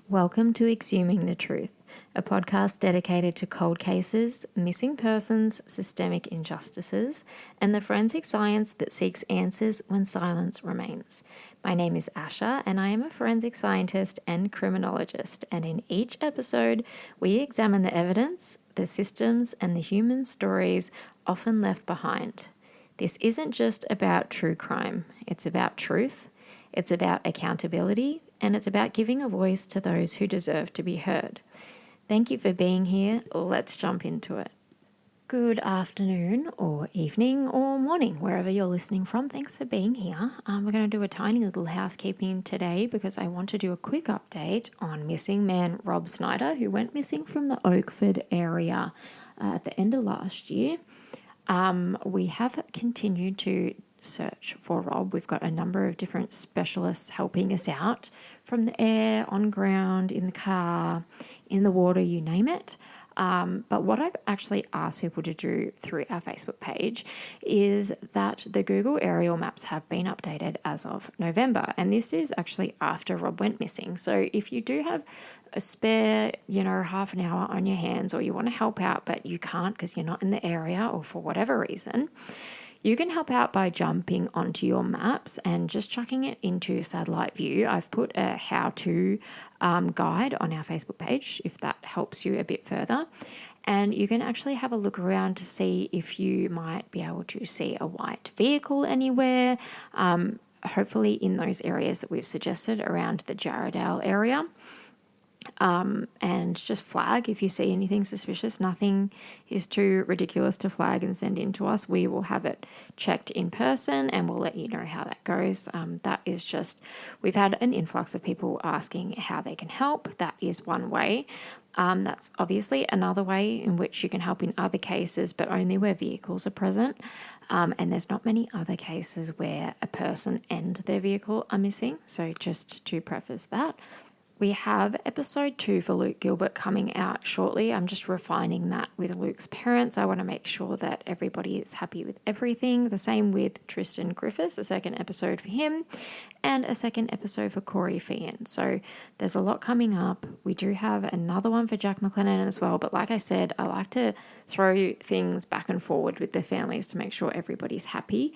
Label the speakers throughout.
Speaker 1: Welcome to Exhuming the Truth, a podcast dedicated to cold cases, missing persons, systemic injustices, and the forensic science that seeks answers when silence remains. My name is Asha, and I am a forensic scientist and criminologist, and in each episode, we examine the evidence, the systems, and the human stories often left behind. This isn't just about true crime, it's about truth, it's about accountability, and it's about giving a voice to those who deserve to be heard. Thank you for being here. Let's jump into it. Good afternoon or evening or morning, wherever you're listening from. Thanks for being here. We're going to do a tiny little housekeeping today because I want to do a quick update on missing man Rob Snyder, who went missing from the Oakford area at the end of last year. We have continued to search for Rob. We've got a number of different specialists helping us out from the air, on ground, in the car, in the water, you name it. But what I've actually asked people to do through our Facebook page is that the Google aerial maps have been updated as of November. And this is actually after Rob went missing. So if you do have a spare, half an hour on your hands, or you want to help out, but you can't because you're not in the area or for whatever reason, you can help out by jumping onto your maps and just chucking it into satellite view. I've put a how-to guide on our Facebook page if that helps you a bit further. And you can actually have a look around to see if you might be able to see a white vehicle anywhere, hopefully in those areas that we've suggested around the Jarrahdale area. And just flag if you see anything suspicious. Nothing is too ridiculous to flag and send in to us. We will have it checked in person and we'll let you know how that goes. That is just, we've had an influx of people asking how they can help. That is one way. That's obviously another way in which you can help in other cases, but only where vehicles are present. And there's not many other cases where a person and their vehicle are missing. So just to preface that. We have episode 2 for Luke Gilbert coming out shortly. I'm just refining that with Luke's parents. I want to make sure that everybody is happy with everything. The same with Tristan Griffiths, a second episode for him, and a second episode for Corey Feehan. So there's a lot coming up. We do have another one for Jack McLennan as well. But like I said, I like to throw things back and forward with the families to make sure everybody's happy.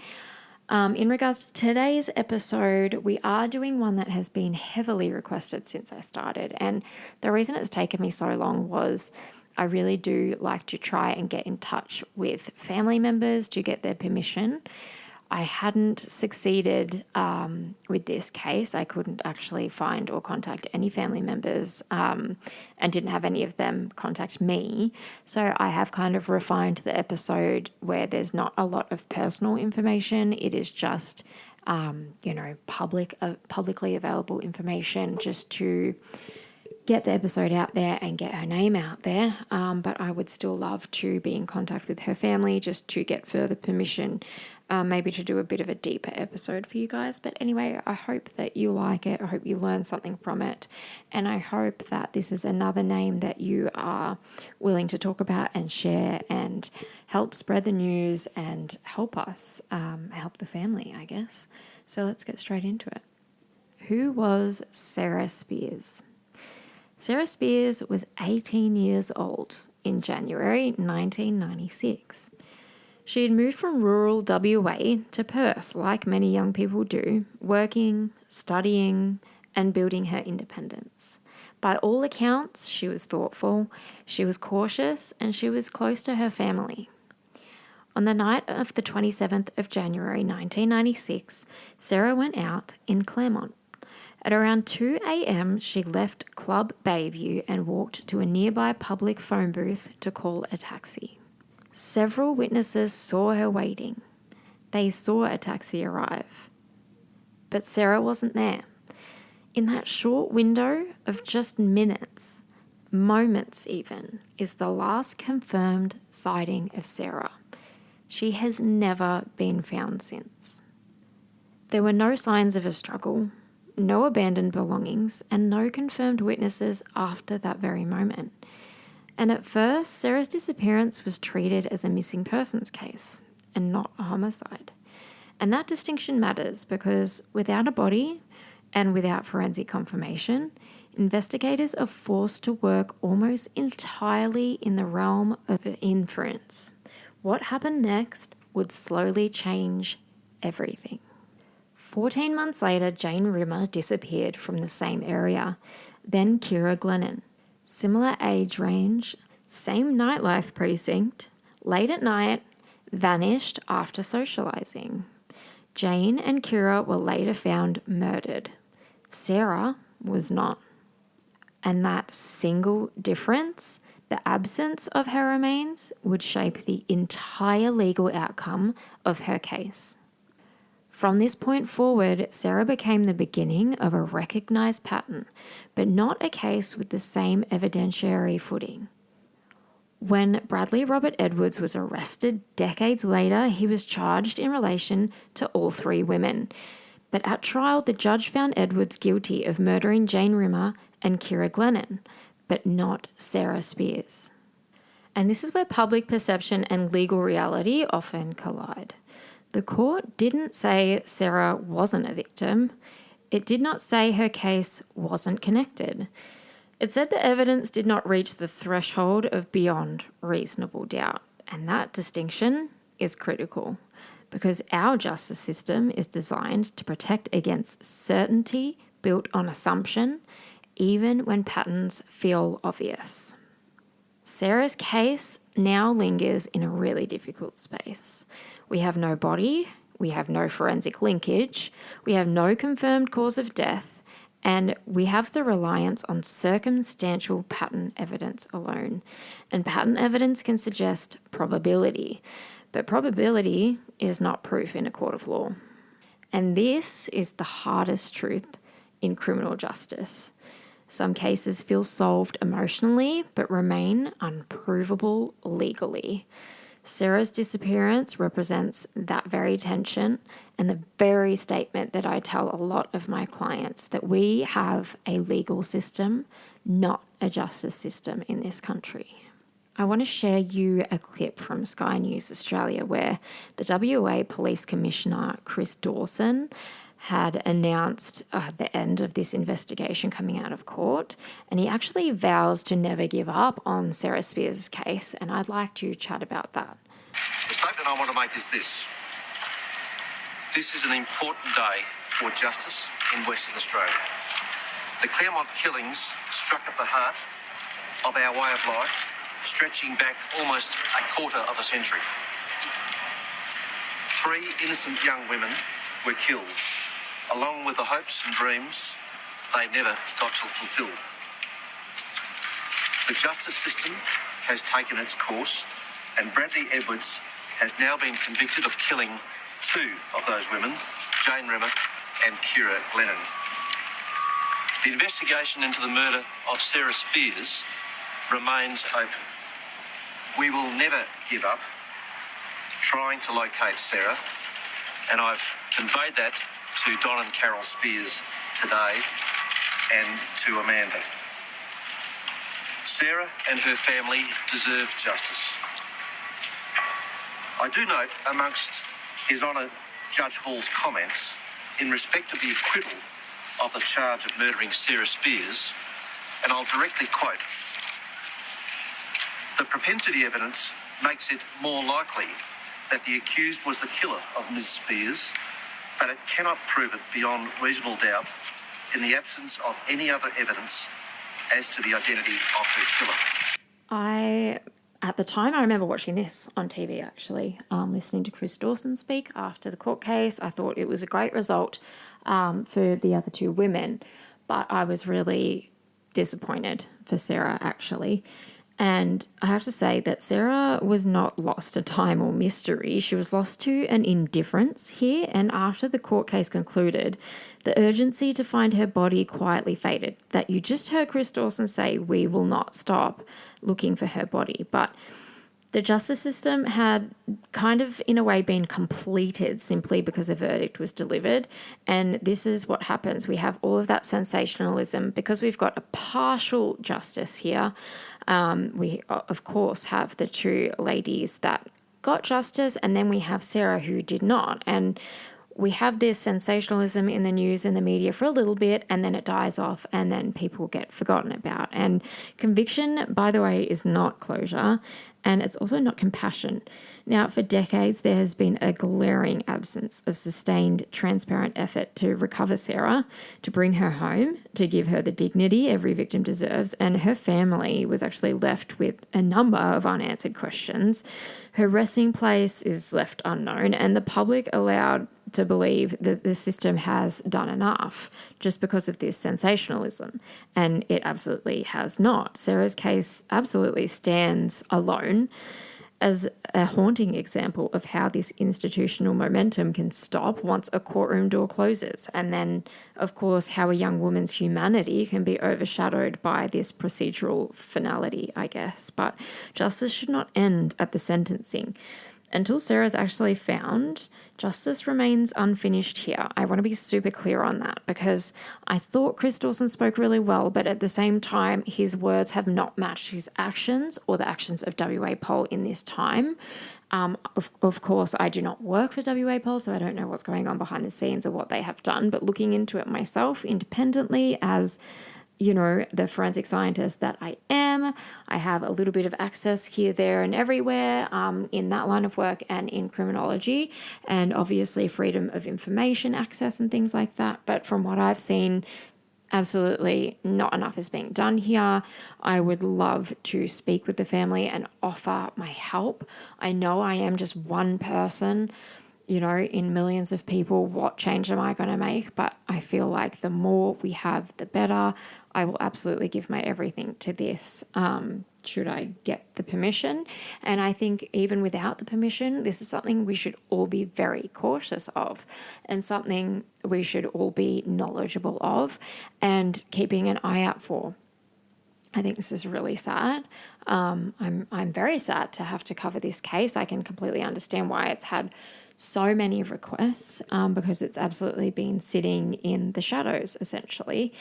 Speaker 1: In regards to today's episode, we are doing one that has been heavily requested since I started. And the reason it's taken me so long was I really do like to try and get in touch with family members to get their permission. I hadn't succeeded with this case. I couldn't actually find or contact any family members and didn't have any of them contact me. So I have kind of refined the episode where there's not a lot of personal information. It is just, publicly available information just to get the episode out there and get her name out there. But I would still love to be in contact with her family just to get further permission, maybe to do a bit of a deeper episode for you guys. But anyway, I hope that you like it. I hope you learn something from it. And I hope that this is another name that you are willing to talk about and share and help spread the news and help us, help the family, I guess. So let's get straight into it. Who was Sarah Spiers? Sarah Spiers was 18 years old in January 1996. She had moved from rural WA to Perth, like many young people do, working, studying, and building her independence. By all accounts, she was thoughtful, she was cautious, and she was close to her family. On the night of the 27th of January 1996, Sarah went out in Claremont. At around 2 a.m, she left Club Bayview and walked to a nearby public phone booth to call a taxi. Several witnesses saw her waiting. They saw a taxi arrive. But Sarah wasn't there. In that short window of just minutes, moments even, is the last confirmed sighting of Sarah. She has never been found since. There were no signs of a struggle, no abandoned belongings, and no confirmed witnesses after that very moment. And at first, Sarah's disappearance was treated as a missing persons case and not a homicide. And that distinction matters because without a body and without forensic confirmation, investigators are forced to work almost entirely in the realm of inference. What happened next would slowly change everything. 14 months later, Jane Rimmer disappeared from the same area. Then Kira Glennon. Similar age range, same nightlife precinct, late at night, vanished after socializing. Jane and Kira were later found murdered. Sarah was not. And that single difference, the absence of her remains, would shape the entire legal outcome of her case. From this point forward, Sarah became the beginning of a recognised pattern, but not a case with the same evidentiary footing. When Bradley Robert Edwards was arrested decades later, he was charged in relation to all three women. But at trial, the judge found Edwards guilty of murdering Jane Rimmer and Kira Glennon, but not Sarah Spiers. And this is where public perception and legal reality often collide. The court didn't say Sarah wasn't a victim. It did not say her case wasn't connected. It said the evidence did not reach the threshold of beyond reasonable doubt. And that distinction is critical because our justice system is designed to protect against certainty built on assumption, even when patterns feel obvious. Sarah's case now lingers in a really difficult space. We have no body, we have no forensic linkage, we have no confirmed cause of death, and we have the reliance on circumstantial pattern evidence alone. And pattern evidence can suggest probability, but probability is not proof in a court of law. And this is the hardest truth in criminal justice. Some cases feel solved emotionally, but remain unprovable legally. Sarah's disappearance represents that very tension and the very statement that I tell a lot of my clients, that we have a legal system, not a justice system in this country. I want to share you a clip from Sky News Australia where the WA Police Commissioner, Chris Dawson, had announced the end of this investigation coming out of court, and he actually vows to never give up on Sarah Spiers' case, and I'd like to chat about that.
Speaker 2: The statement I want to make is this. This is an important day for justice in Western Australia. The Claremont killings struck at the heart of our way of life, stretching back almost a quarter of a century. 3 innocent young women were killed, along with the hopes and dreams they never got to fulfil. The justice system has taken its course, and Bradley Edwards has now been convicted of killing 2 of those women, Jane Rimmer and Kira Glennon. The investigation into the murder of Sarah Spiers remains open. We will never give up trying to locate Sarah, and I've conveyed that to Don and Carol Spiers today and to Amanda. Sarah and her family deserve justice. I do note amongst His Honour Judge Hall's comments in respect of the acquittal of the charge of murdering Sarah Spiers, and I'll directly quote, "The propensity evidence makes it more likely that the accused was the killer of Ms. Spiers, but it cannot prove it beyond reasonable doubt in the absence of any other evidence as to the identity of her killer."
Speaker 1: At the time, I remember watching this on TV actually, listening to Chris Dawson speak after the court case. I thought it was a great result for the other 2 women, but I was really disappointed for Sarah actually. And I have to say that Sarah was not lost to time or mystery. She was lost to an indifference here. And after the court case concluded, the urgency to find her body quietly faded. That you just heard Chris Dawson say, we will not stop looking for her body. But the justice system had kind of, in a way, been completed simply because a verdict was delivered. And this is what happens. We have all of that sensationalism because we've got a partial justice here. We, of course, have the 2 ladies that got justice, and then we have Sarah who did not. And we have this sensationalism in the news and the media for a little bit, and then it dies off, and then people get forgotten about. And conviction, by the way, is not closure, and it's also not compassion. Now, for decades, there has been a glaring absence of sustained, transparent effort to recover Sarah, to bring her home, to give her the dignity every victim deserves, and her family was actually left with a number of unanswered questions. Her resting place is left unknown, and the public allowed to believe that the system has done enough just because of this sensationalism, and it absolutely has not. Sarah's case absolutely stands alone as a haunting example of how this institutional momentum can stop once a courtroom door closes. And then, of course, how a young woman's humanity can be overshadowed by this procedural finality, I guess. But justice should not end at the sentencing. Until Sarah's actually found, justice remains unfinished here. I want to be super clear on that because I thought Chris Dawson spoke really well, but at the same time, his words have not matched his actions or the actions of WA Pol in this time. Of course, I do not work for WA Pol, so I don't know what's going on behind the scenes or what they have done, but looking into it myself independently as the forensic scientist that I am, I have a little bit of access here, there, and everywhere in that line of work and in criminology, and obviously freedom of information access and things like that. But from what I've seen, absolutely not enough is being done here. I would love to speak with the family and offer my help. I know I am just one person, in millions of people. What change am I going to make? But I feel like the more we have, the better. I will absolutely give my everything to this, should I get the permission. And I think even without the permission, this is something we should all be very cautious of and something we should all be knowledgeable of and keeping an eye out for. I think this is really sad. I'm very sad to have to cover this case. I can completely understand why it's had so many requests because it's absolutely been sitting in the shadows, essentially.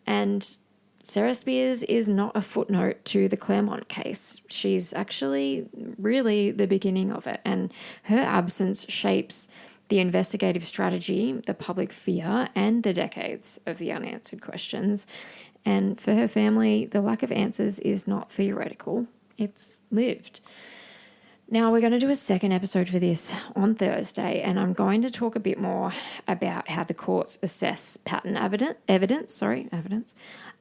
Speaker 1: And Sarah Spiers is not a footnote to the Claremont case. She's actually really the beginning of it, and her absence shapes the investigative strategy, the public fear, and the decades of the unanswered questions. And for her family, the lack of answers is not theoretical, it's lived. Now, we're going to do a second episode for this on Thursday, and I'm going to talk a bit more about how the courts assess pattern evidence,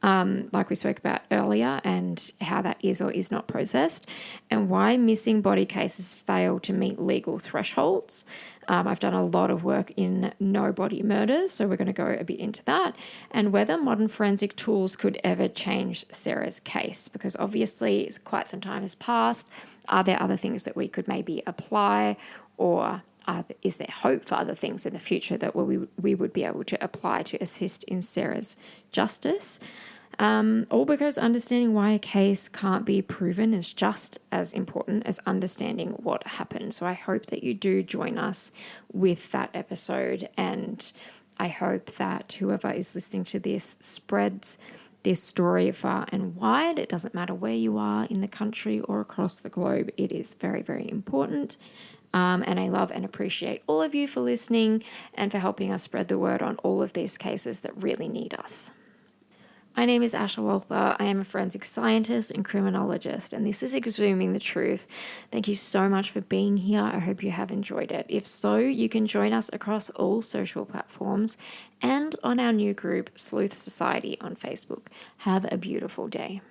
Speaker 1: like we spoke about earlier, and how that is or is not processed, and why missing body cases fail to meet legal thresholds. I've done a lot of work in no body murders, so we're going to go a bit into that, and whether modern forensic tools could ever change Sarah's case, because obviously quite some time has passed. Are there other things that we could maybe apply, or is there hope for other things in the future that we would be able to apply to assist in Sarah's justice? All because understanding why a case can't be proven is just as important as understanding what happened. So I hope that you do join us with that episode, and I hope that whoever is listening to this spreads this story far and wide. It doesn't matter where you are in the country or across the globe. It is very, very important. And I love and appreciate all of you for listening and for helping us spread the word on all of these cases that really need us. My name is Asha Walther. I am a forensic scientist and criminologist, and this is Exhuming the Truth. Thank you so much for being here. I hope you have enjoyed it. If so, you can join us across all social platforms and on our new group, Sleuth Society, on Facebook. Have a beautiful day.